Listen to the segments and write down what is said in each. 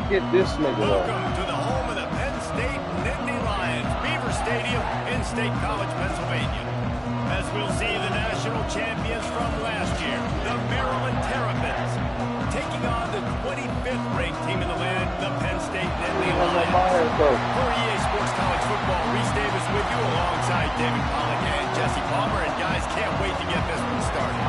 get this nigga up. Welcome to the home of the Penn State Nittany Lions, Beaver Stadium in State College, Pennsylvania. As we'll see the national champions from last year, the Maryland Terrapins, taking on the 25th ranked team in the land, the Penn State Nittany Lions. For EA Sports College Football, Reese Davis with you alongside David Pollack and Jesse Palmer. And guys, can't wait to get this one started.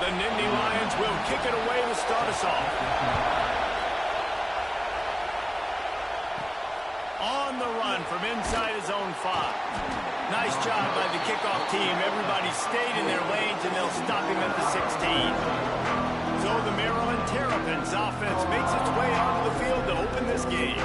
The Nittany Lions will kick it away to start us off. On the run from inside his own 5. Nice job by the kickoff team. Everybody stayed in their lanes, and they'll stop him at the 16. So the Maryland Terrapins offense makes its way onto the field to open this game.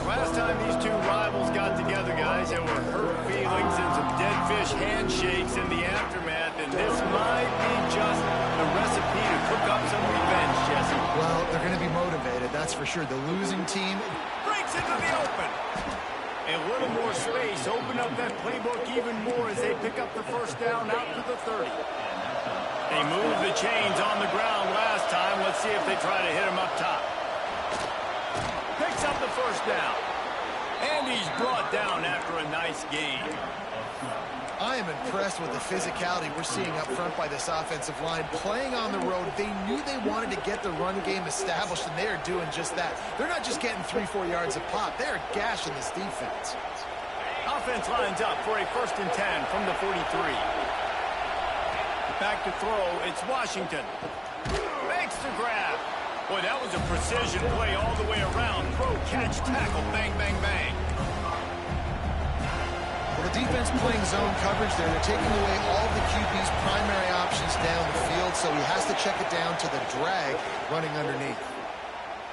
Last time these two rivals got together, guys, there were hurt feelings and some dead fish handshakes in the aftermath, and this might be just the recipe to cook up some revenge, Jesse. Well, they're going to be motivated, that's for sure. The losing team breaks into the open. A little more space, open up that playbook even more as they pick up the first down out to the 30. They moved the chains on the ground last time. Let's see if they try to hit him up top. Picks up the first down. And he's brought down after a nice gain. I am impressed with the physicality we're seeing up front by this offensive line. Playing on the road, they knew they wanted to get the run game established, and they are doing just that. They're not just getting 3-4 yards a pop. They are gashing this defense. Offense lines up for a 1st and 10 from the 43. Back to throw, it's Washington. Makes the grab. Boy, that was a precision play all the way around. Throw, catch, tackle, bang, bang, bang. Well, the defense playing zone coverage there. They're taking away all the QB's primary options down the field, so he has to check it down to the drag running underneath.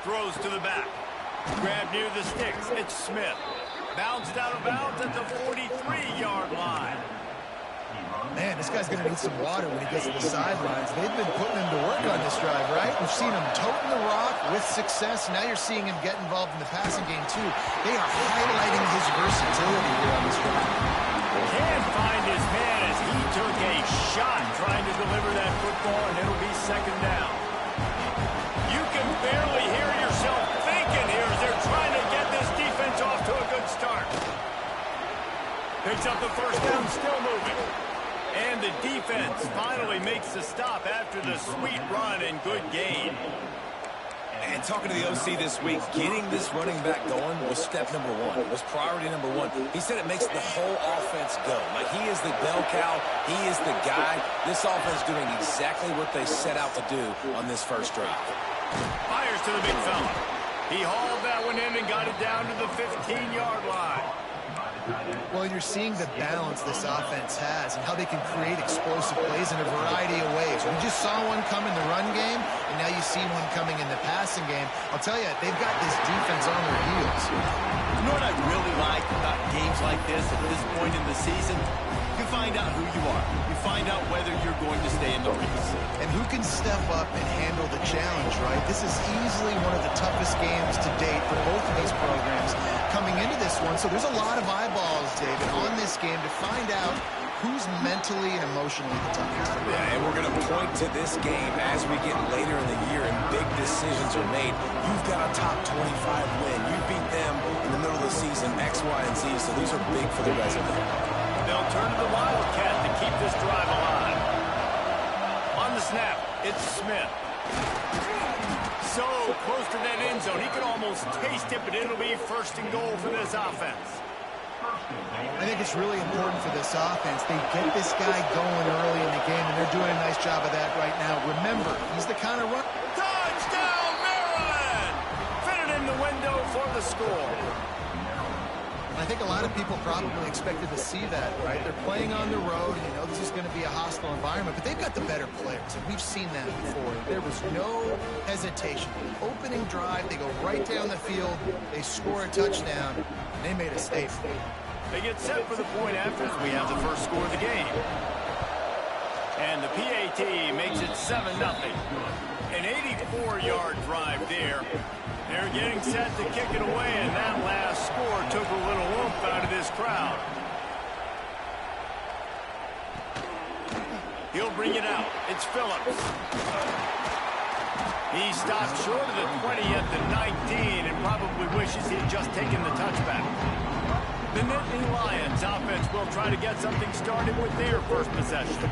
Throws to the back. Grab near the sticks. It's Smith. Bounced out of bounds at the 43-yard line. Man, this guy's going to need some water when he gets to the sidelines. They've been putting him to work on this drive, right? We've seen him toting the rock with success. Now you're seeing him get involved in the passing game, too. They are highlighting his versatility here on this drive. Can't find his man as he took a shot trying to deliver that football, and it'll be 2nd down. You can barely hear yourself thinking here as they're trying to get this defense off to a good start. Picks up the first down, still moving. And the defense finally makes the stop after the sweet run and good gain. And talking to the OC this week, getting this running back going was step number 1. It was priority number 1. He said it makes the whole offense go. Like, he is the bell cow. He is the guy. This offense doing exactly what they set out to do on this first drive. Fires to the big fella. He hauled that one in and got it down to the 15-yard line. Well, you're seeing the balance this offense has and how they can create explosive plays in a variety of ways. We just saw one come in the run game, and now you see one coming in the passing game. I'll tell you, they've got this defense on their heels. You know what I really like about games like this at this point in the season? You find out who you are. You find out whether you're going to stay in the race. And who can step up and handle the challenge, right? This is easily one of the toughest games to date for both of these programs coming into this one. So there's a lot of eyeballs, David, on this game to find out who's mentally and emotionally the toughest. Yeah, and we're going to point to this game as we get later in the year and big decisions are made. You've got a top 25 win. You beat them in the middle of the season, X, Y, and Z, so these are big for the resume. They'll turn to the Wildcat to keep this drive alive. On the snap, it's Smith. So close to that end zone, he could almost taste it, but it'll be 1st and goal for this offense. I think it's really important for this offense. They get this guy going early in the game, and they're doing a nice job of that right now. Remember, he's the kind of run. Touchdown, Maryland! Fitted in the window for the score. I think a lot of people probably expected to see that, right? They're playing on the road, and you know this is going to be a hostile environment, but they've got the better players, and we've seen that before. There was no hesitation. Opening drive, they go right down the field, they score a touchdown, and they made a statement. They get set for the point after as we have the first score of the game. And the PAT makes it 7-0. An 84-yard drive there. They're getting set to kick it away, and that last score took a little oomph out of this crowd. He'll bring it out. It's Phillips. He stopped short of the 20 at the 19 and probably wishes he had just taken the touchback. The Nittany Lions offense will try to get something started with their first possession.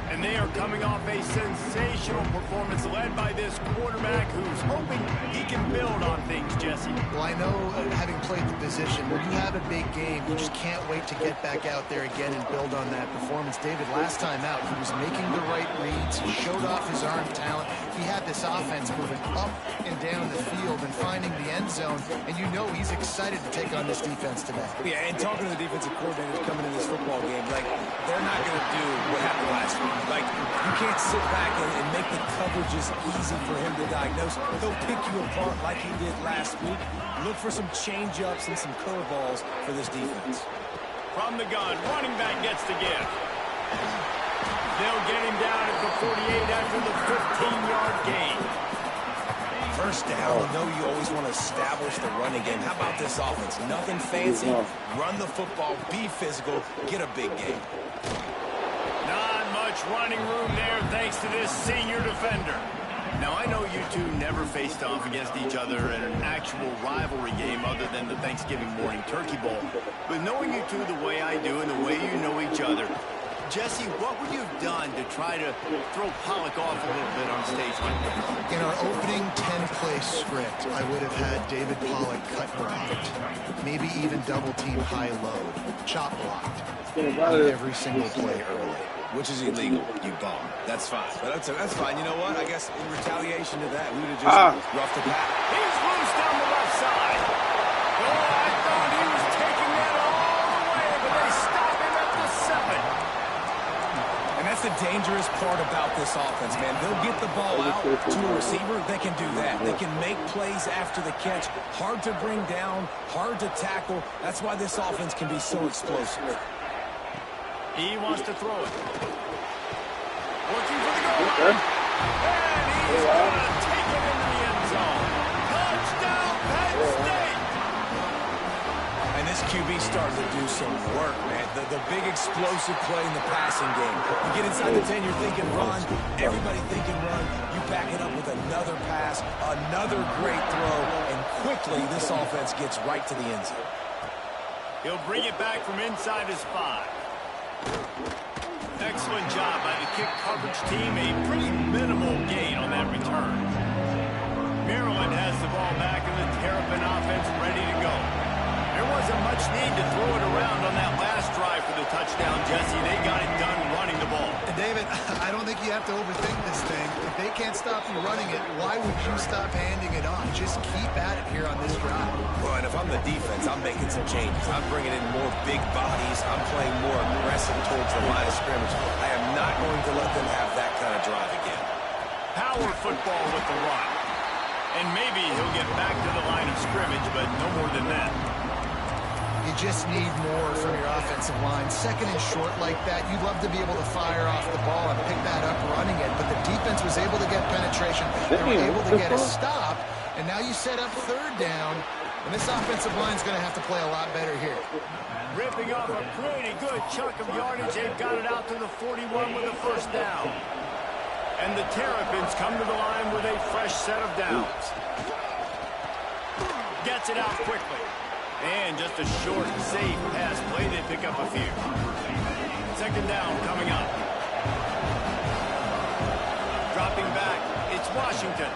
And they are coming off a sensational performance led by this quarterback who's hoping he can build on things, Jesse. Well, I know, having played the position, when you have a big game, you just can't wait to get back out there again and build on that performance. David, last time out, he was making the right reads. He showed off his arm talent. He had this offense moving up and down the field and finding the end zone. And you know he's excited to take on this defense today. Yeah, and talking to the defensive coordinators coming in this football game, like, they're not going to do what happened last week. Like, you can't sit back and make the coverages easy for him to diagnose. He'll pick you apart like he did last week. Look for some change-ups and some curveballs for this defense. From the gun, running back gets the give. They'll get him down at the 48 after the 15-yard gain. First down, you know you always want to establish the running game. How about this offense? Nothing fancy. Run the football, be physical, get a big game. Not much running room there thanks to this senior defender. Now, I know you two never faced off against each other in an actual rivalry game other than the Thanksgiving morning turkey bowl. But knowing you two the way I do and the way you know each other, Jesse, what would you have done to try to throw Pollock off a little bit on stage like that? In our opening 10-play script, I would have had David Pollock cut blocked, maybe even double-team high-load, chop blocked on every single play early. Which is illegal, you bum. That's fine. But that's fine. You know what? I guess in retaliation to that, we would have just roughed the back. He's loose down the left side. Oh, I thought he was taking that all the way, but they stop him at the 7. And that's the dangerous part about this offense, man. They'll get the ball out to a receiver. They can do that. They can make plays after the catch. Hard to bring down, hard to tackle. That's why this offense can be so explosive. He wants to throw it. Working for the goal line. And he's going to take it into the end zone. Touchdown, Penn State! And this QB starting to do some work, man. The big explosive play in the passing game. You get inside the 10, you're thinking run. Everybody thinking run. You back it up with another pass, another great throw, and quickly this offense gets right to the end zone. He'll bring it back from inside his 5. Excellent job by the kick coverage team. A pretty minimal gain on that return. Maryland has the ball back and the Terrapin offense ready to go. There wasn't much need to throw it around on that last drive for the touchdown, Jesse. They got it done running the ball. And David, I don't think you have to overthink this thing. If they can't stop you running it, why would you stop handing it off? Just keep at it here on this drive. Well, and if I'm the defense, I'm making some changes. I'm bringing in more big bodies. I'm playing more aggressive towards the line of scrimmage. I am not going to let them have that kind of drive again. Power football with the run. And maybe he'll get back to the line of scrimmage, but no more than that. You just need more from your offensive line. Second and short like that, you'd love to be able to fire off the ball and pick that up running it, but the defense was able to get penetration. They were able to get a stop, and now you set up third down, and this offensive line's going to have to play a lot better here. Ripping off a pretty good chunk of yardage. They've got it out to the 41 with a first down. And the Terrapins come to the line with a fresh set of downs. Gets it out quickly. And just a short, safe pass play. They pick up a few. Second down coming up. Dropping back, it's Washington.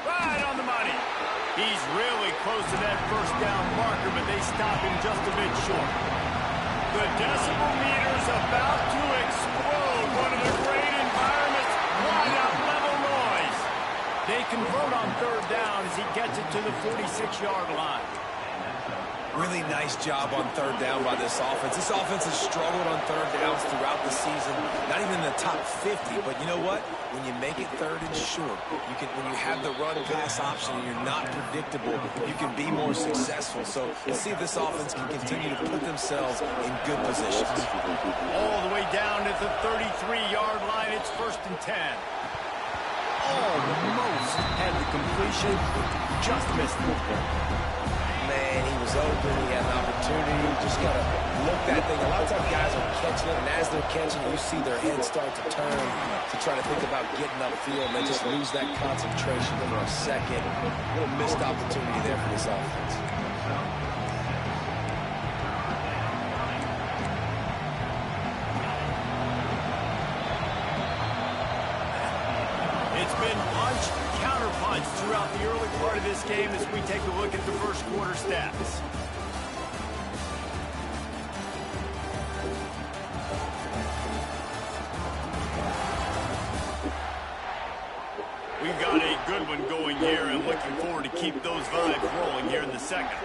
Right on the money. He's really close to that first down marker, but they stop him just a bit short. The decibel meter's about to explode. One of the great environments. Wide out level noise. They convert on third down as he gets it to the 46-yard line. Really nice job on third down by this offense. This offense has struggled on third downs throughout the season. Not even in the top 50, but you know what? When you make it third and short, when you have the run-pass option and you're not predictable, you can be more successful. So let's see if this offense can continue to put themselves in good positions. All the way down at the 33-yard line. It's 1st and 10. Almost had the completion. Just missed it. Man, he was open. He had an opportunity. Just got to look that thing. A lot of times guys are catching it, and as they're catching it, you see their head start to turn to try to think about getting upfield, and they just lose that concentration for a second. A little missed opportunity there for this offense. It's been punch, counter-punch throughout the early part of this game as we take a look at the first quarter stats. We've got a good one going here and looking forward to keep those vibes rolling here in the second.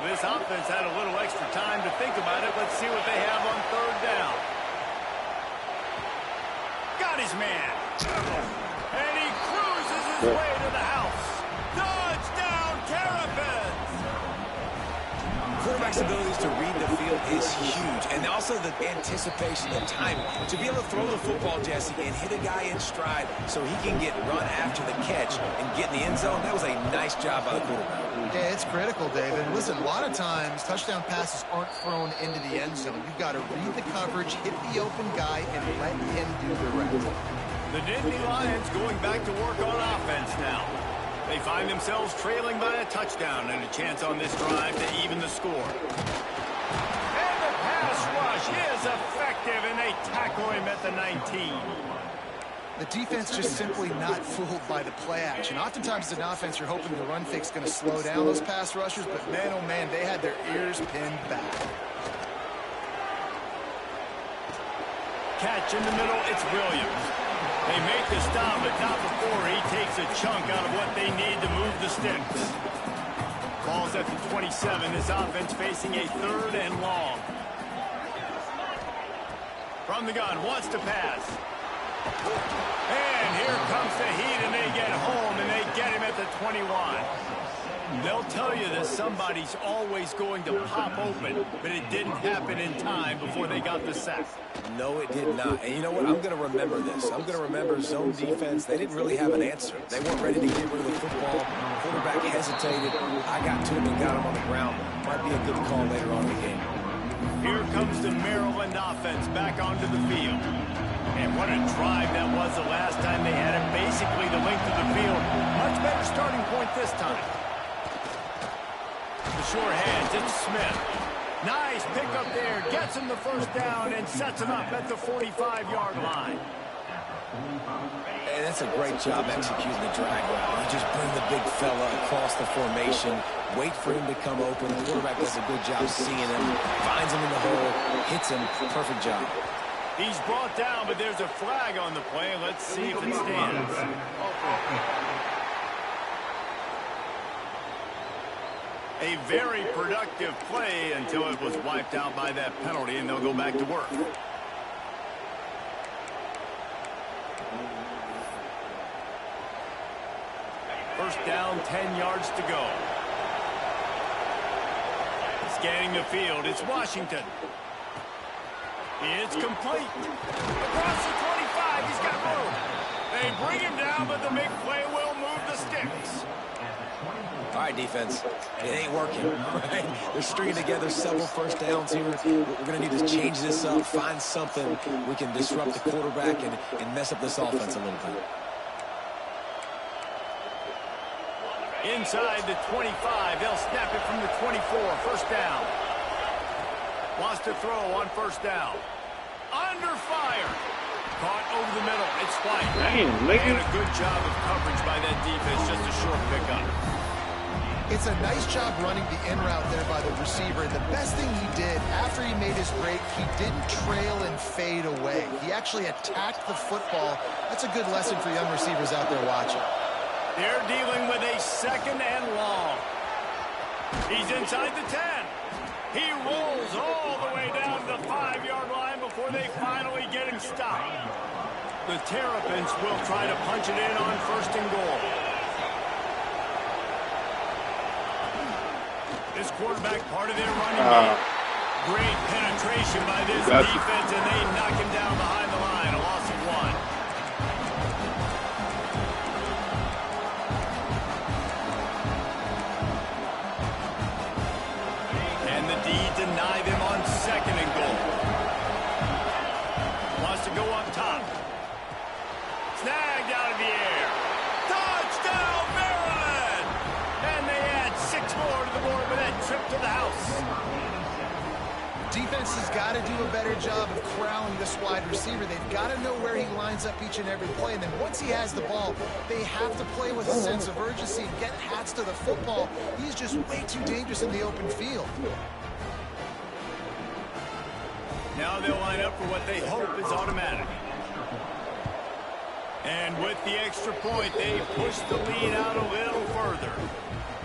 This offense had a little extra time to think about it. Let's see what they have on third down. Got his man. And he cruises his way to the house. Touchdown, Terrapin! Quarterback's abilities to read the field is huge, and also the anticipation, the timing. To be able to throw the football, Jesse, and hit a guy in stride so he can get run after the catch and get in the end zone, that was a nice job by the quarterback. Yeah, it's critical, David. Listen, a lot of times touchdown passes aren't thrown into the end zone. You've got to read the coverage, hit the open guy, and let him do the rest. The Nittany Lions going back to work on offense now. They find themselves trailing by a touchdown and a chance on this drive to even the score. And the pass rush is effective, and they tackle him at the 19. The defense just simply not fooled by the play action. Oftentimes as an offense, you're hoping the run fake's going to slow down those pass rushers, but man, oh man, they had their ears pinned back. Catch in the middle, it's Williams. They make the stop, but not before he takes a chunk out of what they need to move the sticks. Ball's at the 27. This offense facing a third and long. From the gun, wants to pass. And here comes the heat, and they get home, and they get him at the 21. They'll tell you that somebody's always going to pop open, but it didn't happen in time before they got the sack. No, it did not. And you know what? I'm going to remember this. I'm going to remember zone defense. They didn't really have an answer. They weren't ready to get rid of the football. Quarterback hesitated. I got to him and got him on the ground. Might be a good call later on in the game. Here comes the Maryland offense back onto the field. And what a drive that was the last time they had it, basically the length of the field. Much better starting point this time. The short hands, it's Smith. Nice pickup there, gets him the first down and sets him up at the 45-yard line. And that's a great job executing the drag route. You just bring the big fella across the formation, wait for him to come open. The quarterback does a good job seeing him, finds him in the hole, hits him. Perfect job. He's brought down, but there's a flag on the play. Let's see if it stands. A very productive play until it was wiped out by that penalty, and they'll go back to work. First down, 10 yards to go. Scanning the field, it's Washington. It's complete. Across the 25, he's got room. They bring him down, but the big play will move the sticks. All right, defense. It ain't working, right? They're stringing together several first downs here. We're going to need to change this up, find something we can disrupt the quarterback and mess up this offense a little bit. Inside the 25, they'll snap it from the 24. First down. Wants to throw on first down. Under fire. Caught over the middle. It's White. And a good job of coverage by that defense. Just a short pickup. It's a nice job running the in route there by the receiver. And the best thing he did after he made his break, he didn't trail and fade away. He actually attacked the football. That's a good lesson for young receivers out there watching. They're dealing with a 2nd and long. He's inside the 10. He rolls all the way down to the 5-yard line before they finally get him stopped. The Terrapins will try to punch it in on 1st and goal. This quarterback part of their running game. Great penetration by this defense, and they knock him down behind the line. A loss of 1. And the D deny them on 2nd and goal. Wants to go up top. Snagged out of the air. Touchdown, Maryland! And they add 6 more to the board with that trip to the house. Defense has got to do a better job of corralling this wide receiver. They've got to know where he lines up each and every play. And then once he has the ball, they have to play with a sense of urgency and get hats to the football. He's just way too dangerous in the open field. Now they'll line up for what they hope is automatic. And with the extra point, they push the lead out a little further.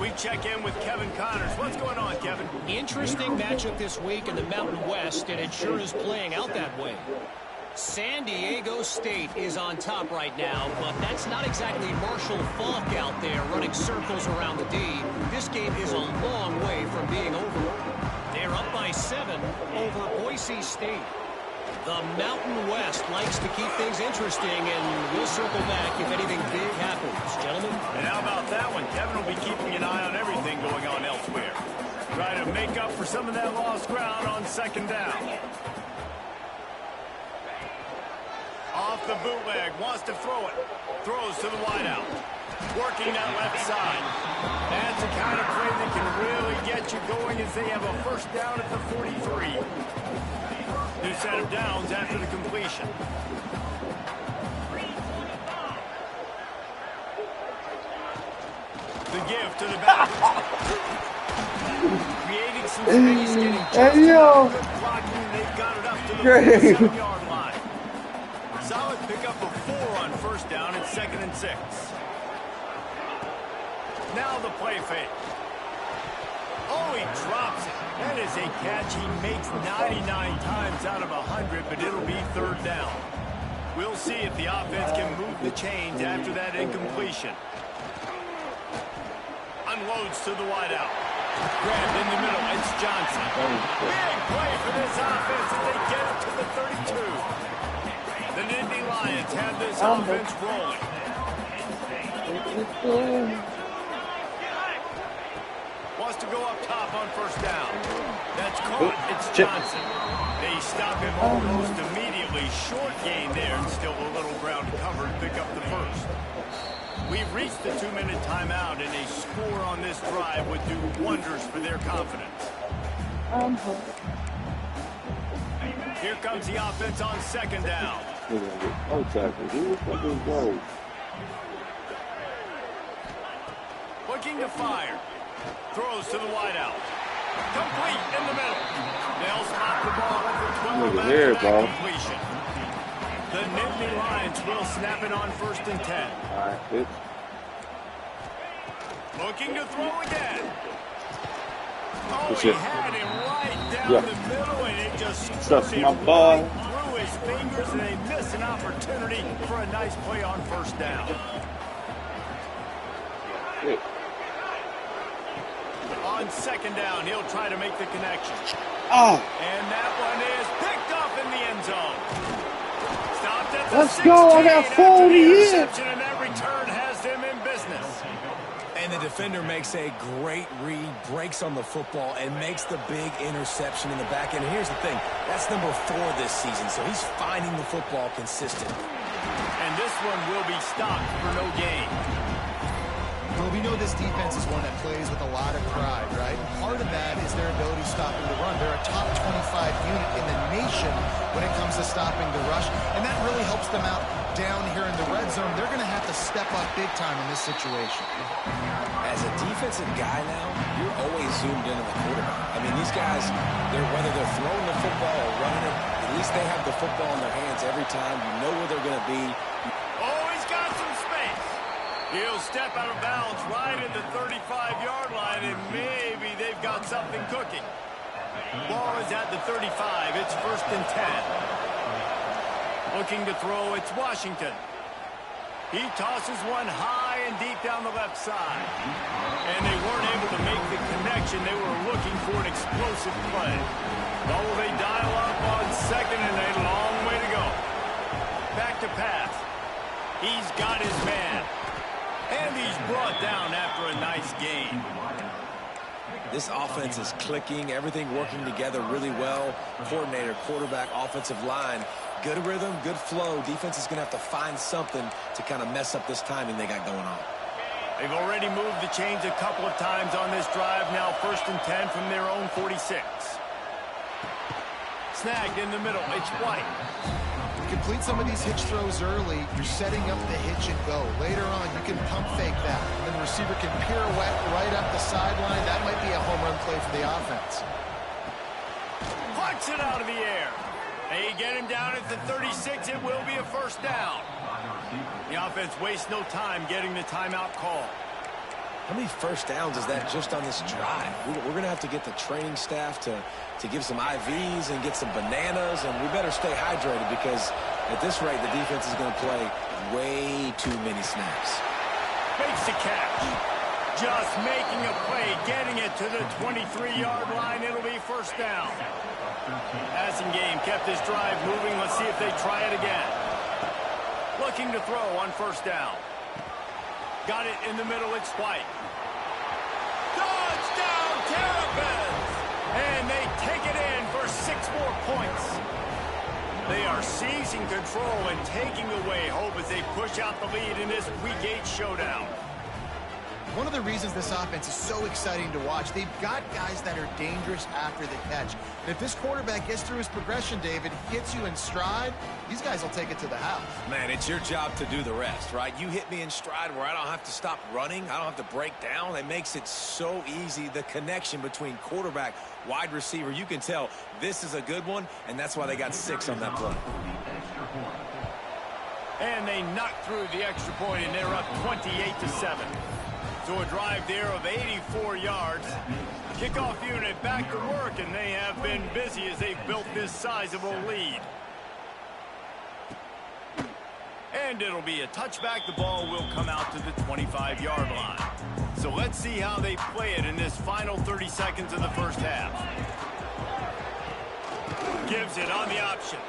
We check in with Kevin Connors. What's going on, Kevin? Interesting matchup this week in the Mountain West, and it sure is playing out that way. San Diego State is on top right now, but that's not exactly Marshall Faulk out there running circles around the D. This game is a long way from being over. They're up by 7 over Boise State. The Mountain West likes to keep things interesting, and we'll circle back if anything big happens. Gentlemen? And how about that one? Kevin will be keeping an eye on everything going on elsewhere. Try to make up for some of that lost ground on 2nd down. Off the bootleg, wants to throw it. Throws to the wideout. Working that left side. That's the kind of play that can really get you going as they have a 1st down at the 43. New set of downs after the completion. The give to the back. Creating some space, getting just enough good blocking. They've got it up to the 47-yard line. Solid pickup of 4 on 1st down and 2nd and 6. Now the play fake. Oh, he drops it. That is a catch he makes 99 times out of 100, but it'll be 3rd down. We'll see if the offense can move the chains after that incompletion. Unloads to the wideout. Grabbed in the middle. It's Johnson. Big play for this offense as they get it to the 32. The Nittany Lions have this offense rolling. Wants to go up top on 1st down. That's caught. It's Johnson. They stop him almost immediately. Short gain there, and still a little ground to cover and pick up the 1st. We've reached the 2-minute timeout, and a score on this drive would do wonders for their confidence. Here comes the offense on 2nd down. Looking to fire. Throws to the wideout. Complete in the middle. They'll spot the ball at the 12 after that completion. The Nittany Lions will snap it on 1st and 10. Looking to throw again. Oh, he had him right down the middle, and it just squirted right through his fingers, and they miss an opportunity for a nice play on 1st down. On 2nd down, he'll try to make the connection. And that one is picked up in the end zone. Stopped at the 16. Let's go, I got 40 in. And that return has them in business. And the defender makes a great read, breaks on the football, and makes the big interception in the back end. And here's the thing, that's number 4 this season, so he's finding the football consistent. And this one will be stopped for no gain. Well, we know this defense is one that plays with a lot of pride, right? Part of that is their ability stopping the run. They're a top 25 unit in the nation when it comes to stopping the rush, and that really helps them out down here in the red zone, they're going to have to step up big time in this situation. As a defensive guy now, you're always zoomed in on the quarterback. I mean, these guys, whether they're throwing the football or running it, at least they have the football in their hands every time. You know where they're going to be. Oh, he's got some space. He'll step out of bounds right at the 35-yard line, and maybe they've got something cooking. Ball is at the 35. It's 1st and 10. Looking to throw, it's Washington. He tosses one high and deep down the left side. And they weren't able to make the connection. They were looking for an explosive play. Well, will they dial up on 2nd and a long way to go? Back to pass. He's got his man. And he's brought down after a nice gain. This offense is clicking, everything working together really well. Coordinator, quarterback, offensive line. Good rhythm, good flow. Defense is going to have to find something to kind of mess up this timing they got going on. They've already moved the chains a couple of times on this drive. Now 1st and 10 from their own 46. Snagged in the middle. It's White. Complete some of these hitch throws early. You're setting up the hitch and go. Later on, you can pump fake that. And then the receiver can pirouette right up the sideline. That might be a home run play for the offense. Plucks it out of the air. They get him down at the 36. It will be a 1st down. The offense wastes no time getting the timeout call. How many 1st downs is that just on this drive? We're going to have to get the training staff to give some IVs and get some bananas, and we better stay hydrated because at this rate, the defense is going to play way too many snaps. Makes the catch. Just making a play, getting it to the 23-yard line. It'll be 1st down. Passing game kept this drive moving. Let's see if they try it again. Looking to throw on 1st down. Got it in the middle. It's White. Touchdown, Terrapin! And they take it in for 6 more points. They are seizing control and taking away hope as they push out the lead in this Week 8 showdown. One of the reasons this offense is so exciting to watch, they've got guys that are dangerous after the catch. And if this quarterback gets through his progression, David, hits you in stride, these guys will take it to the house. Man, it's your job to do the rest, right? You hit me in stride where I don't have to stop running. I don't have to break down. It makes it so easy. The connection between quarterback, wide receiver, you can tell this is a good one, and that's why they got 6 on that play. And they knocked through the extra point, and they're up 28-7. So a drive there of 84 yards. Kickoff unit back to work, and they have been busy as they've built this sizable lead. And it'll be a touchback. The ball will come out to the 25-yard line. So let's see how they play it in this final 30 seconds of the 1st half. Gives it on the option.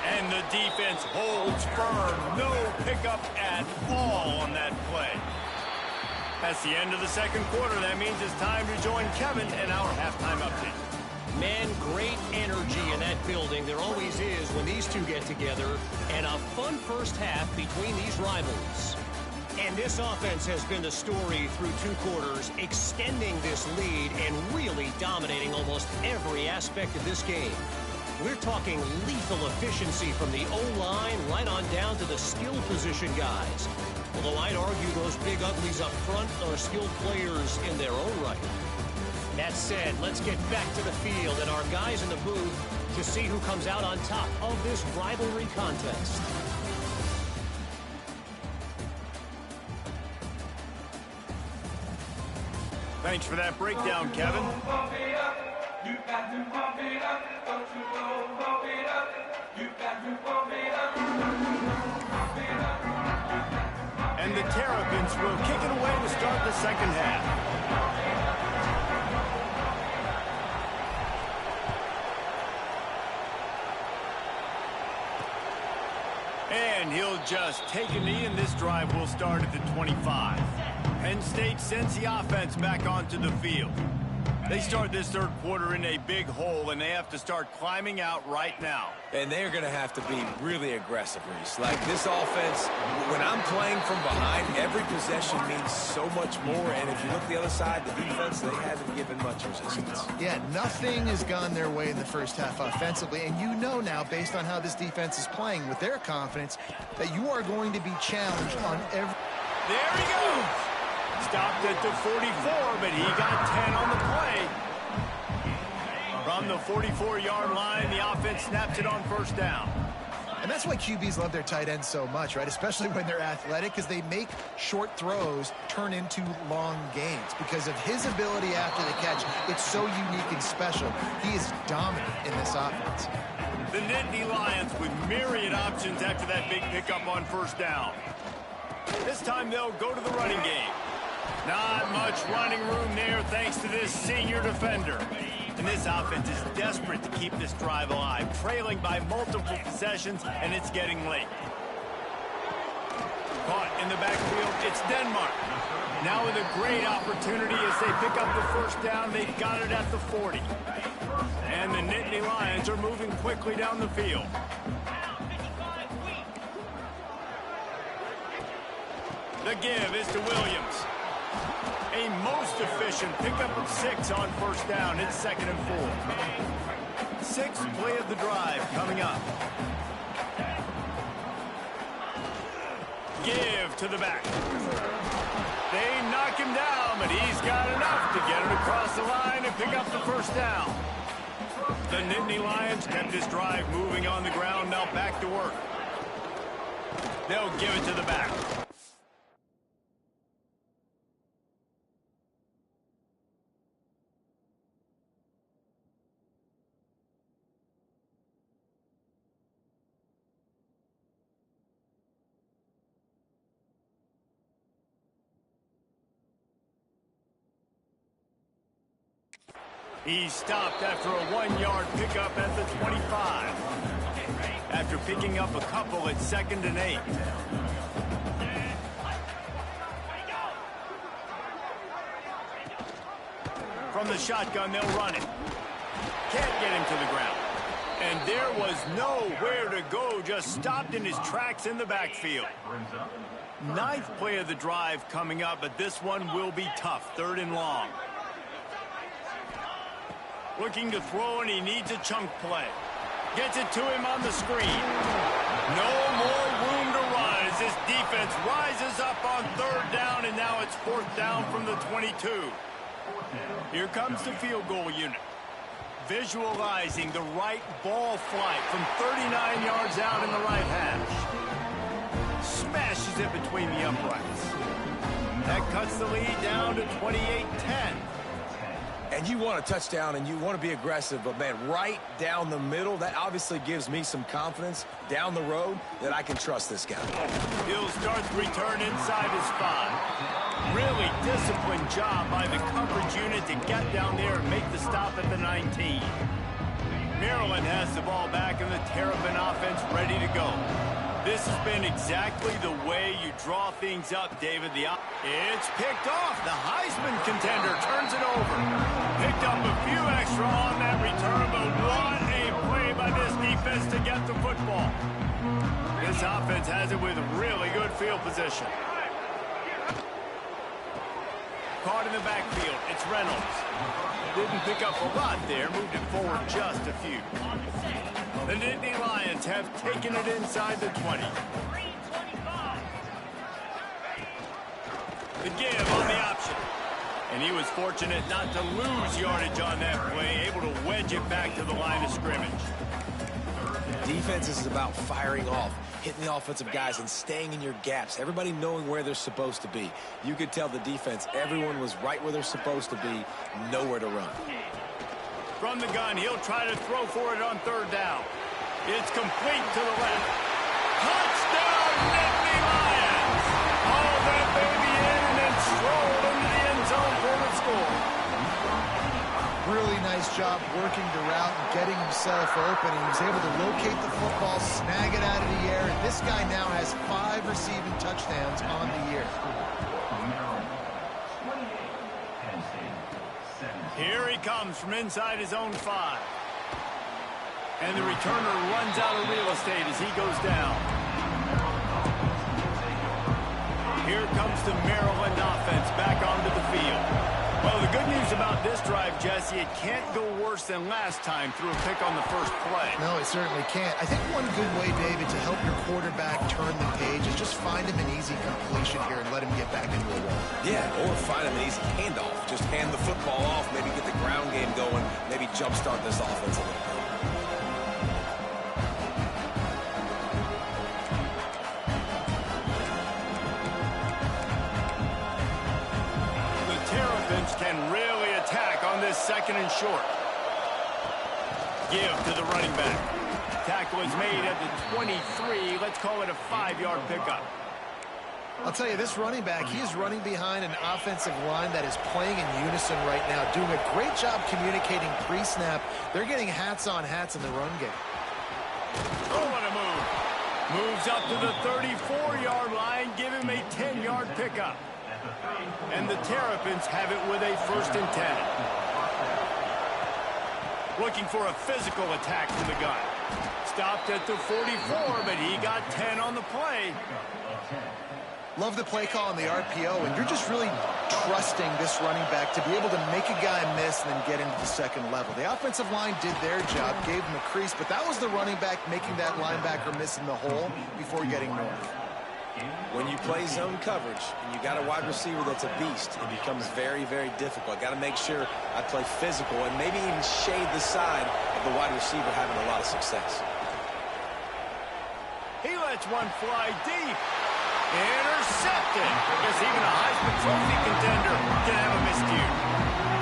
And the defense holds firm. No pickup at all on that play. That's the end of the 2nd quarter. That means it's time to join Kevin in our halftime update. Man, great energy in that building. There always is when these two get together. And a fun 1st half between these rivals. And this offense has been the story through 2 quarters, extending this lead and really dominating almost every aspect of this game. We're talking lethal efficiency from the O-line right on down to the skill position guys. Although I'd argue those big uglies up front are skilled players in their own right. That said, let's get back to the field and our guys in the booth to see who comes out on top of this rivalry contest. Thanks for that breakdown, Kevin. You got to pump it up, don't you know, pump it up. You got to pump it up, pump it up. And the Terrapins will kick it away to start the 2nd half. And he'll just take a knee, and this drive will start at the 25. Penn State sends the offense back onto the field. They start this third quarter in a big hole, and they have to start climbing out right now. And they're going to have to be really aggressive, Reese. Like this offense, when I'm playing from behind, every possession means so much more. And if you look the other side, the defense, they haven't given much resistance. Yeah, nothing has gone their way in the first half offensively. And you know now, based on how this defense is playing with their confidence, that you are going to be challenged on every... There he goes. Stopped at the 44, but he got 10 on the play. From the 44-yard line, the offense snaps it on first down. And that's why QBs love their tight ends so much, right? Especially when they're athletic, because they make short throws turn into long gains. Because of his ability after the catch, it's so unique and special. He is dominant in this offense. The Nittany Lions with myriad options after that big pickup on first down. This time they'll go to the running game. Not much running room there thanks to this senior defender. And this offense is desperate to keep this drive alive, trailing by multiple possessions, and it's getting late. Caught in the backfield, it's Denmark. Now with a great opportunity as they pick up the first down, they've got it at the 40. And the Nittany Lions are moving quickly down the field. The give is to Williams. A most efficient pickup of 6 on first down. It's 2nd and 4. Sixth play of the drive coming up. Give to the back. They knock him down, but he's got enough to get it across the line and pick up the first down. The Nittany Lions kept this drive moving on the ground, now back to work. They'll give it to the back. He stopped after a 1-yard pickup at the 25. After picking up a couple at 2nd and 8. From the shotgun, they'll run it. Can't get him to the ground. And there was nowhere to go, just stopped in his tracks in the backfield. 9th play of the drive coming up, but this one will be tough. 3rd and long. Looking to throw, and he needs a chunk play. Gets it to him on the screen. No more room to run as this defense rises up on 3rd down, and now it's 4th down from the 22. Here comes the field goal unit. Visualizing the right ball flight from 39 yards out in the right hash. Smashes it between the uprights. That cuts the lead down to 28-10. And you want a touchdown and you want to be aggressive, but man, right down the middle, that obviously gives me some confidence down the road that I can trust this guy. He'll start the return inside his 5. Really disciplined job by the coverage unit to get down there and make the stop at the 19. Maryland has the ball back and the Terrapin offense ready to go. This has been exactly the way you draw things up, David. It's picked off. The Heisman contender turns it over. Picked up a few extra on that return, but what a play by this defense to get the football. This offense has it with really good field position. Caught in the backfield. It's Reynolds. Didn't pick up a lot there. Moved it forward just a few. The Nittany Lions have taken it inside the 20. The give on the option. And he was fortunate not to lose yardage on that play, able to wedge it back to the line of scrimmage. Defense is about firing off, hitting the offensive guys and staying in your gaps. Everybody knowing where they're supposed to be. You could tell the defense, everyone was right where they're supposed to be, nowhere to run. From the gun, he'll try to throw for it on 3rd down. It's complete to the left. Touchdown, Nittany Lions! Haul that baby in and then stroll into the end zone for the score. Really nice job working the route and getting himself open. He was able to locate the football, snag it out of the air, and this guy now has 5 receiving touchdowns on the year. Here comes from inside his own 5. And the returner runs out of real estate as he goes down. Here comes the Maryland offense back onto the field. Well, the good news about this drive, Jesse, it can't go worse than last time through a pick on the first play. No, it certainly can't. I think one good way, David, to help your quarterback turn the page is just find him an easy completion here and let him get back into a wall. Yeah, or find him an easy handoff. Just hand the football off, maybe get the ground game going, maybe jumpstart this offense a little bit. Can really attack on this 2nd and short. Give to the running back. Tackle is made at the 23. Let's call it a 5-yard pickup. I'll tell you, this running back, he is running behind an offensive line that is playing in unison right now, doing a great job communicating pre-snap. They're getting hats on hats in the run game. Oh, what a move. Moves up to the 34-yard line. Give him a 10-yard pickup. And the Terrapins have it with a 1st and 10. Looking for a physical attack from the gun. Stopped at the 44, but he got 10 on the play. Love the play call on the RPO, and you're just really trusting this running back to be able to make a guy miss and then get into the 2nd level. The offensive line did their job, gave him a crease, but that was the running back making that linebacker miss in the hole before getting north. When you play zone coverage and you got a wide receiver that's a beast, it becomes very, very difficult. Got to make sure I play physical and maybe even shade the side of the wide receiver having a lot of success. He lets one fly deep. Intercepted. I guess even a Heisman Trophy contender can have a miscue.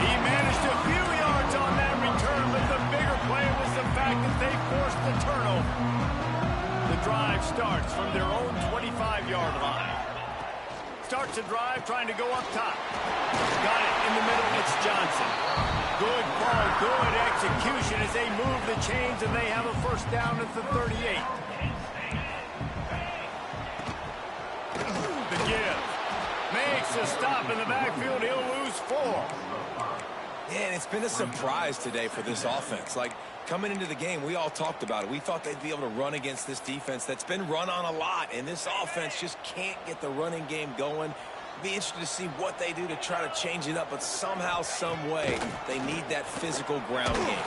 He managed a few yards on that return, but the bigger play was the fact that they forced the turnover. The drive starts from their own 25-yard line. Starts the drive trying to go up top. Got it in the middle. It's Johnson. Good ball, good execution as they move the chains and they have a 1st down at the 38. The give. Makes a stop in the backfield. He'll lose 4. Yeah, and it's been a surprise today for this offense. Like, coming into the game, we all talked about it. We thought they'd be able to run against this defense that's been run on a lot, and this offense just can't get the running game going. Be interested to see what they do to try to change it up, but somehow, some way, they need that physical ground game.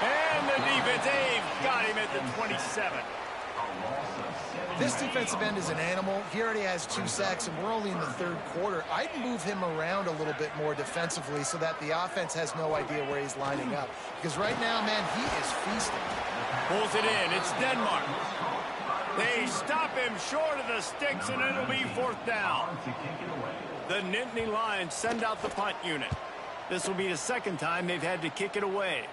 And the defense, they've got him at the 27. This defensive end is an animal. He already has 2 sacks, and we're only in the 3rd quarter. I'd move him around a little bit more defensively so that the offense has no idea where he's lining up. Because right now, man, he is feasting. Pulls it in. It's Denmark. They stop him short of the sticks, and it'll be 4th down. The Nittany Lions send out the punt unit. This will be the 2nd time they've had to kick it away.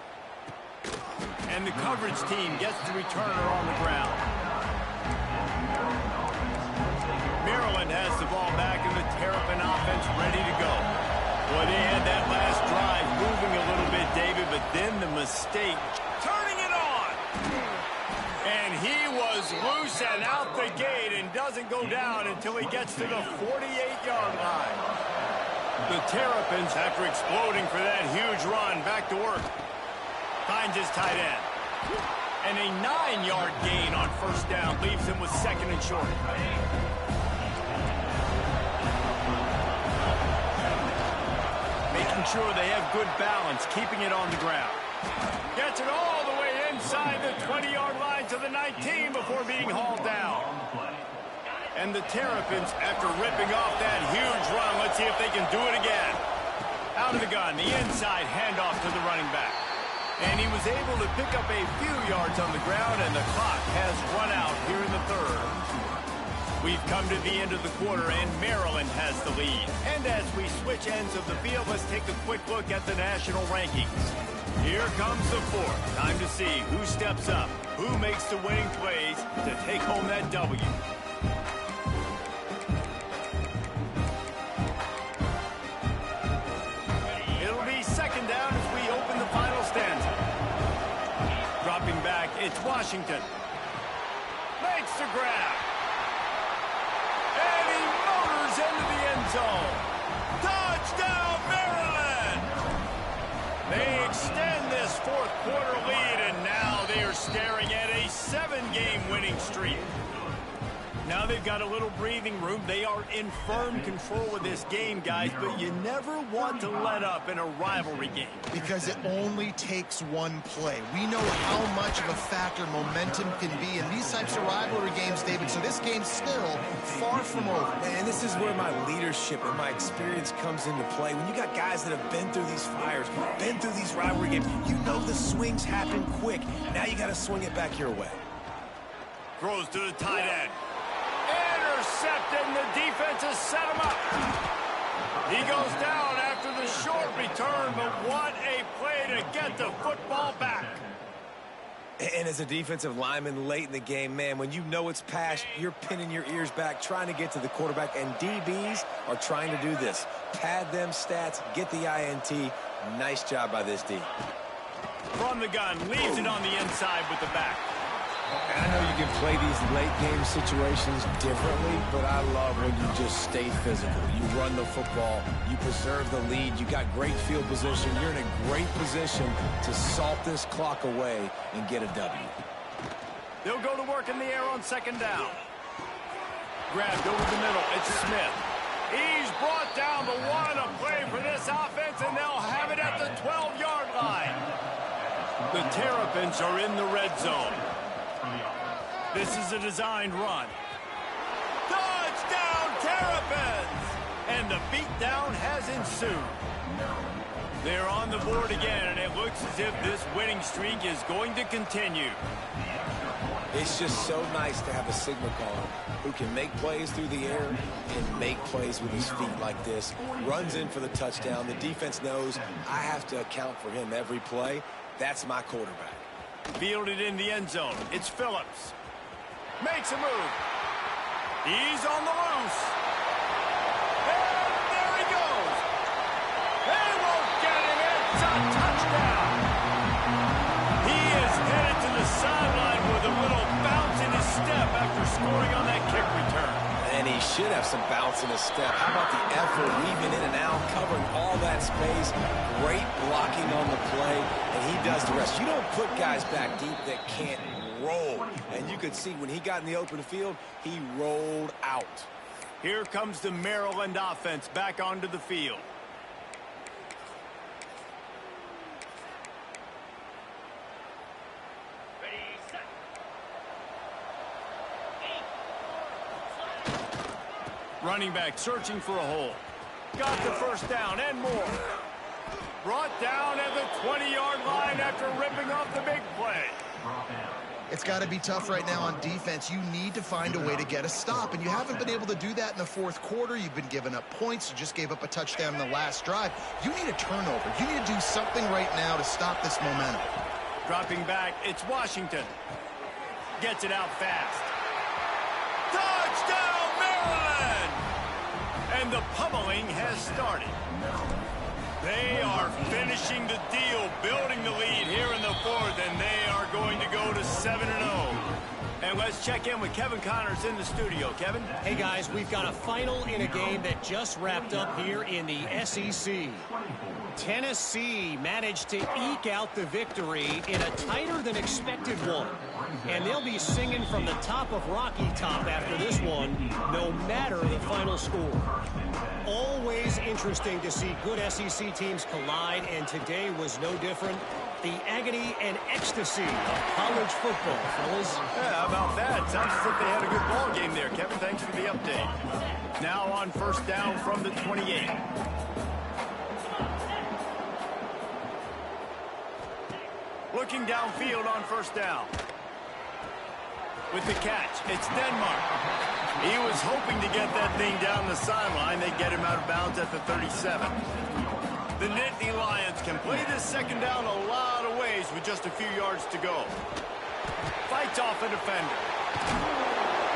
And the coverage team gets the returner on the ground. Maryland has the ball back and the Terrapin offense ready to go. Well, they had that last drive moving a little bit, David, but then the mistake, turning it on. And he was loose and out the gate and doesn't go down until he gets to the 48-yard line. The Terrapins, after exploding for that huge run, back to work. Finds his tight end. And a 9-yard gain on 1st down leaves him with 2nd and short. Making sure they have good balance, keeping it on the ground. Gets it all the way inside the 20-yard line to the 19 before being hauled down. And the Terrapins, after ripping off that huge run, let's see if they can do it again. Out of the gun, the inside handoff to the running back. And he was able to pick up a few yards on the ground, and the clock has run out here in the 3rd. We've come to the end of the quarter, and Maryland has the lead. And as we switch ends of the field, let's take a quick look at the national rankings. Here comes the 4th. Time to see who steps up, who makes the winning plays to take home that W. It'll be 2nd down as we open the final stanza. Dropping back, it's Washington. Makes the grab. And he motors into the end zone. Touchdown, Maryland! They extend this fourth quarter lead, and now they are staring at a 7-game winning streak. Now they've got a little breathing room. They are in firm control of this game, guys, but you never want to let up in a rivalry game. Because it only takes one play. We know how much of a factor momentum can be in these types of rivalry games, David, so this game's still far from over. And this is where my leadership and my experience comes into play. When you got guys that have been through these fires, been through these rivalry games, you know the swings happen quick. Now you got to swing it back your way. Throws to the tight end. Intercepted, and the defense has set him up. He goes down after the short return, but what a play to get the football back. And as a defensive lineman late in the game, man, when you know it's passed, you're pinning your ears back, trying to get to the quarterback, and DBs are trying to do this. Pad them stats, get the INT. Nice job by this D. From the gun, leaves it on the inside with the back. I know you can play these late-game situations differently, but I love when you just stay physical. You run the football, you preserve the lead, you got great field position, you're in a great position to salt this clock away and get a W. They'll go to work in the air on second down. Grabbed over the middle, it's Smith. He's brought down, but what a play for this offense, and they'll have it at the 12-yard line. The Terrapins are in the red zone. This is a designed run. Touchdown, Terrapins! And the beatdown has ensued. They're on the board again, and it looks as if this winning streak is going to continue. It's just so nice to have a signal caller who can make plays through the air and make plays with his feet like this. Runs in for the touchdown. The defense knows I have to account for him every play. That's my quarterback. Fielded in the end zone. It's Phillips. Makes a move. He's on the loose. And there he goes. They won't get him. It's a touchdown. He is headed to the sideline with a little bounce in his step after scoring on that kick return. And he should have some bounce in his step. How about the effort, weaving in and out, covering all that space. Great blocking on the play, and he does the rest. You don't put guys back deep that can't roll. And you could see when he got in the open field, he rolled out. Here comes the Maryland offense back onto the field. Running back searching for a hole. Got the first down and more. Brought down at the 20-yard line after ripping off the big play. It's got to be tough right now on defense. You need to find a way to get a stop, and you haven't been able to do that in the fourth quarter. You've been giving up points. You just gave up a touchdown in the last drive. You need a turnover. You need to do something right now to stop this momentum. Dropping back, it's Washington. Gets it out fast. Touchdown, Maryland! And the pummeling has started. They are finishing the deal, building the lead here in the fourth, and they are going to go to 7-0. And let's check in with Kevin Connors in the studio. Kevin? Hey, guys, we've got a final in a game that just wrapped up here in the SEC. Tennessee managed to eke out the victory in a tighter-than-expected one. And they'll be singing from the top of Rocky Top after this one, no matter the final score. Always interesting to see good SEC teams collide, and today was no different. The agony and ecstasy of college football, fellas. Yeah, how about that? Sounds as if they had a good ball game there, Kevin. Thanks for the update. Now on first down from the 28. Looking downfield on first down. With the catch, it's Denmark. He was hoping to get that thing down the sideline. They get him out of bounds at the 37. The Nittany Lions can play this second down a lot of ways with just a few yards to go. Fights off a defender.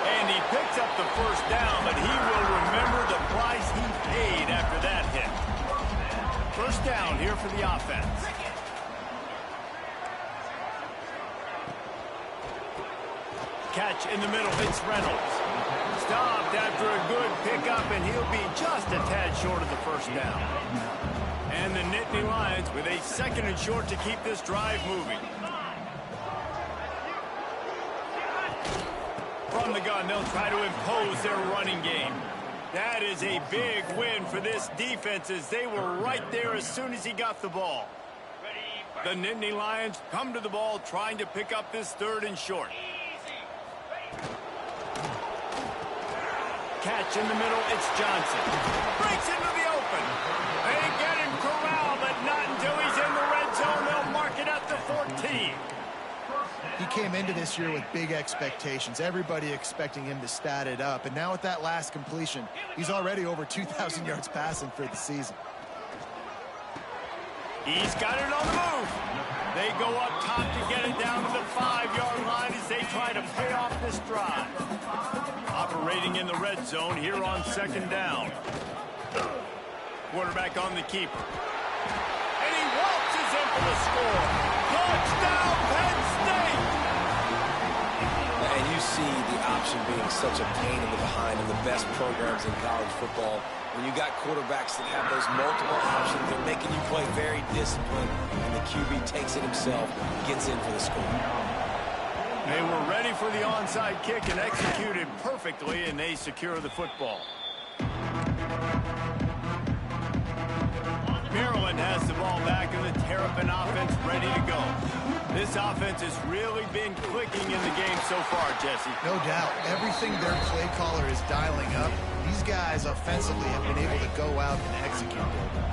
And he picks up the first down, but he will remember the price he paid after that hit. First down here for the offense. Catch in the middle, it's Reynolds. Stopped after a good pickup, and he'll be just a tad short of the first down. And the Nittany Lions with a 2nd and short to keep this drive moving. From the gun, they'll try to impose their running game. That is a big win for this defense, as they were right there as soon as he got the ball. The Nittany Lions come to the ball trying to pick up this 3rd and short. Catch in the middle, it's Johnson. Breaks into the open. They get him corralled, but not until he's in the red zone. They'll mark it at the 14. He came into this year with big expectations. Everybody expecting him to stat it up. And now with that last completion, he's already over 2,000 yards passing for the season. He's got it on the move. They go up top to get it down to the 5-yard line as they try to pay off this drive. Operating in the red zone here on 2nd down. Quarterback on the keeper. And he waltzes in for the score. Touchdown, Penn State! And you see the option being such a pain in the behind of the best programs in college football. When you got quarterbacks that have those multiple options, they're making you play very disciplined, and the QB takes it himself, gets in for the score. They were ready for the onside kick and executed perfectly, and they secure the football. Maryland has the ball back, and the Terrapin offense ready to go. This offense has really been clicking in the game so far, Jesse. No doubt. Everything their play caller is dialing up, these guys offensively have been able to go out and execute.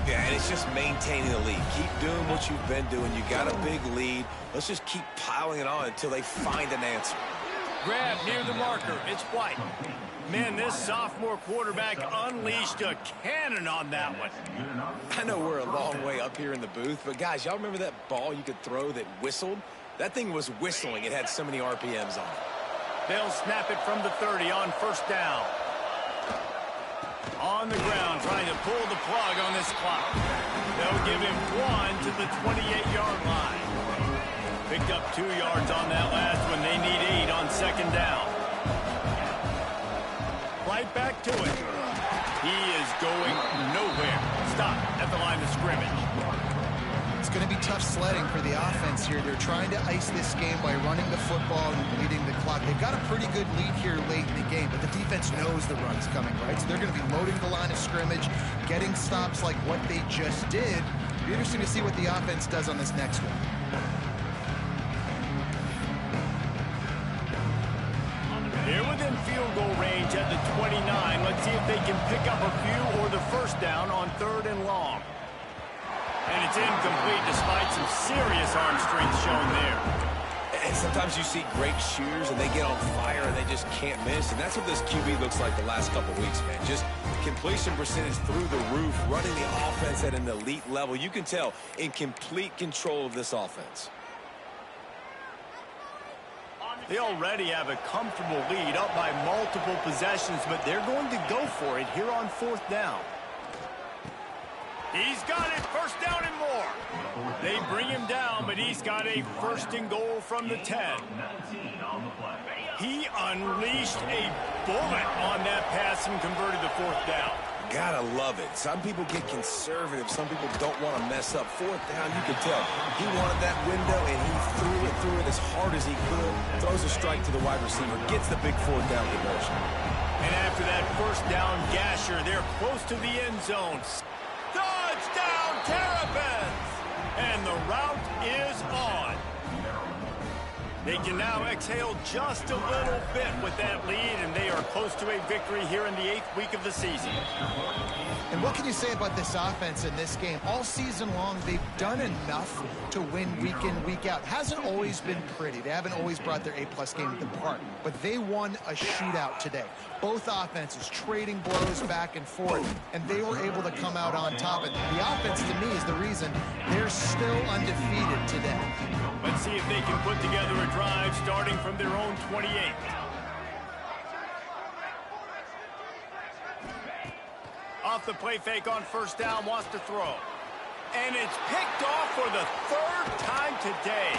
Yeah, and it's just maintaining the lead. Keep doing what you've been doing. You got a big lead. Let's just keep piling it on until they find an answer. Grab near the marker. It's White. Man, this sophomore quarterback unleashed a cannon on that one. I know we're a long way up here in the booth, but guys, y'all remember that ball you could throw that whistled? That thing was whistling. It had so many RPMs on it. They'll snap it from the 30 on 1st down. On the ground, trying to pull the plug on this clock. They'll give him 1 to the 28-yard line. Picked up 2 yards on that last one. They need 8 on 2nd down. Right back to it. He is going nowhere. Stop at the line of scrimmage. It's going to be tough sledding for the offense here. They're trying to ice this game by running the football and bleeding the clock. They've got a pretty good lead here late in the game, but the defense knows the run's coming, right? So they're going to be loading the line of scrimmage, getting stops like what they just did. It'll be interesting to see what the offense does on this next one. They're within field goal range at the 29. Let's see if they can pick up a few or the 1st down on 3rd and long. And it's incomplete despite some serious arm strength shown there. And sometimes you see great shooters and they get on fire and they just can't miss. And that's what this QB looks like the last couple weeks, man. Just completion percentage through the roof, running the offense at an elite level. You can tell in complete control of this offense. They already have a comfortable lead up by multiple possessions, but they're going to go for it here on 4th down. He's got it, 1st down and more. They bring him down, but he's got a 1st and goal from the 10. He unleashed a bullet on that pass and converted the 4th down. Gotta love it. Some people get conservative. Some people don't want to mess up. 4th down, you can tell. He wanted that window, and he threw it as hard as he could. Throws a strike to the wide receiver. Gets the big 4th down conversion. And after that 1st down gasher, they're close to the end zone. Touchdown, Terrapins! And the route is on. They can now exhale just a little bit with that lead, and they are close to a victory here in the 8th week of the season. And what can you say about this offense in this game? All season long, they've done enough to win week in, week out. Hasn't always been pretty. They haven't always brought their A-plus game to the park. But they won a shootout today. Both offenses trading blows back and forth, and they were able to come out on top. And the offense, to me, is the reason they're still undefeated today. Let's see if they can put together a drive starting from their own 28. Off the play fake on 1st down, wants to throw. And it's picked off for the 3rd time today.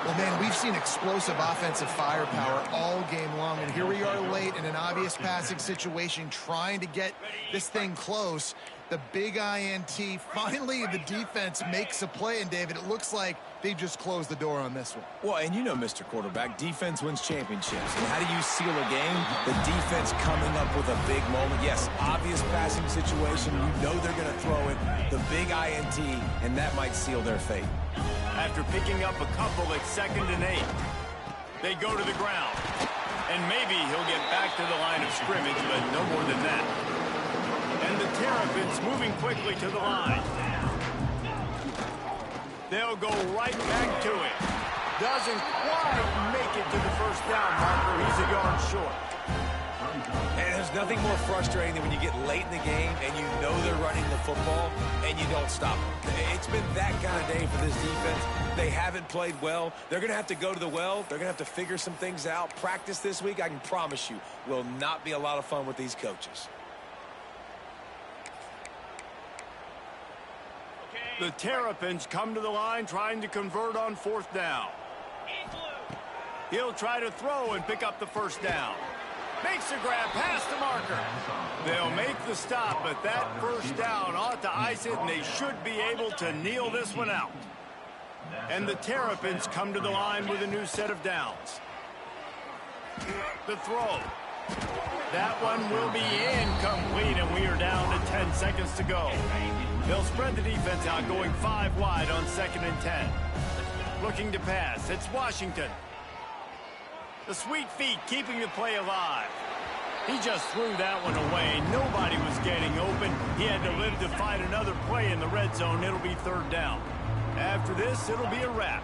Well, man, we've seen explosive offensive firepower all game long, and here we are late in an obvious passing situation trying to get this thing close. The big INT, finally the defense makes a play, and David, it looks like they just closed the door on this one. Well, and you know, Mr. Quarterback, defense wins championships. And how do you seal a game? The defense coming up with a big moment. Yes, obvious passing situation. You know they're going to throw it. The big INT, and that might seal their fate. After picking up a couple at 2nd and 8, they go to the ground. And maybe he'll get back to the line of scrimmage, but no more than that. And the Terrapins moving quickly to the line. They'll go right back to it. Doesn't quite make it to the first down marker. He's a yard short. And there's nothing more frustrating than when you get late in the game and you know they're running the football and you don't stop them. It's been that kind of day for this defense. They haven't played well. They're going to have to go to the well. They're going to have to figure some things out. Practice this week, I can promise you, will not be a lot of fun with these coaches. The Terrapins come to the line trying to convert on 4th down. He'll try to throw and pick up the first down. Makes a grab past the marker. They'll make the stop, but that first down ought to ice it, and they should be able to kneel this one out. And the Terrapins come to the line with a new set of downs. The throw. That one will be incomplete, and we are down to 10 seconds to go. They'll spread the defense out, going 5 wide on 2nd and 10. Looking to pass. It's Washington. The sweet feet keeping the play alive. He just threw that one away. Nobody was getting open. He had to live to find another play in the red zone. It'll be 3rd down. After this, it'll be a wrap.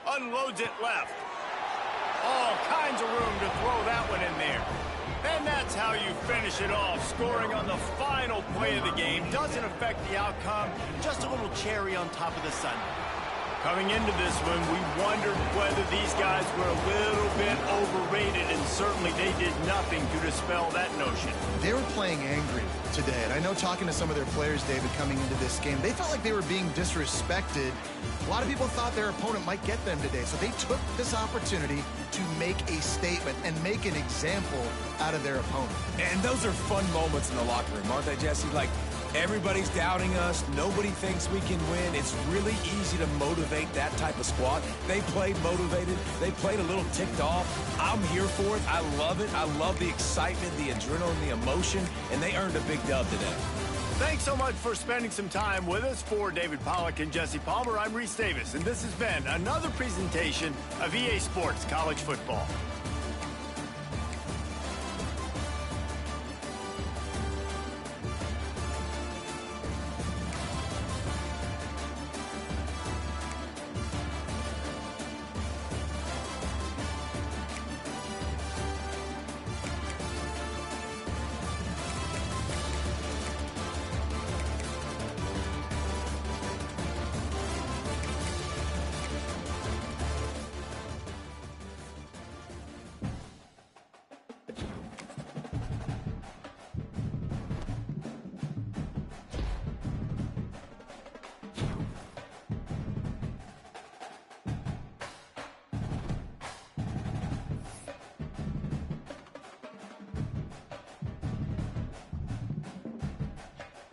Unloads it left. All kinds of room to throw that one in there. And that's how you finish it off. Scoring on the final play of the game doesn't affect the outcome. Just a little cherry on top of the sundae. Coming into this one, we wondered whether these guys were a little bit overrated, and certainly they did nothing to dispel that notion. They were playing angry today, and I know talking to some of their players, David, coming into this game, they felt like they were being disrespected. A lot of people thought their opponent might get them today, so they took this opportunity to make a statement and make an example out of their opponent. And those are fun moments in the locker room, aren't they, Jesse? Like, everybody's doubting us. Nobody thinks we can win. It's really easy to motivate that type of squad. They played motivated. They played a little ticked off. I'm here for it. I love it. I love the excitement, the adrenaline, the emotion, and they earned a big dub today. Thanks so much for spending some time with us. For David Pollack and Jesse Palmer, I'm Reese Davis, and this has been another presentation of EA Sports College Football.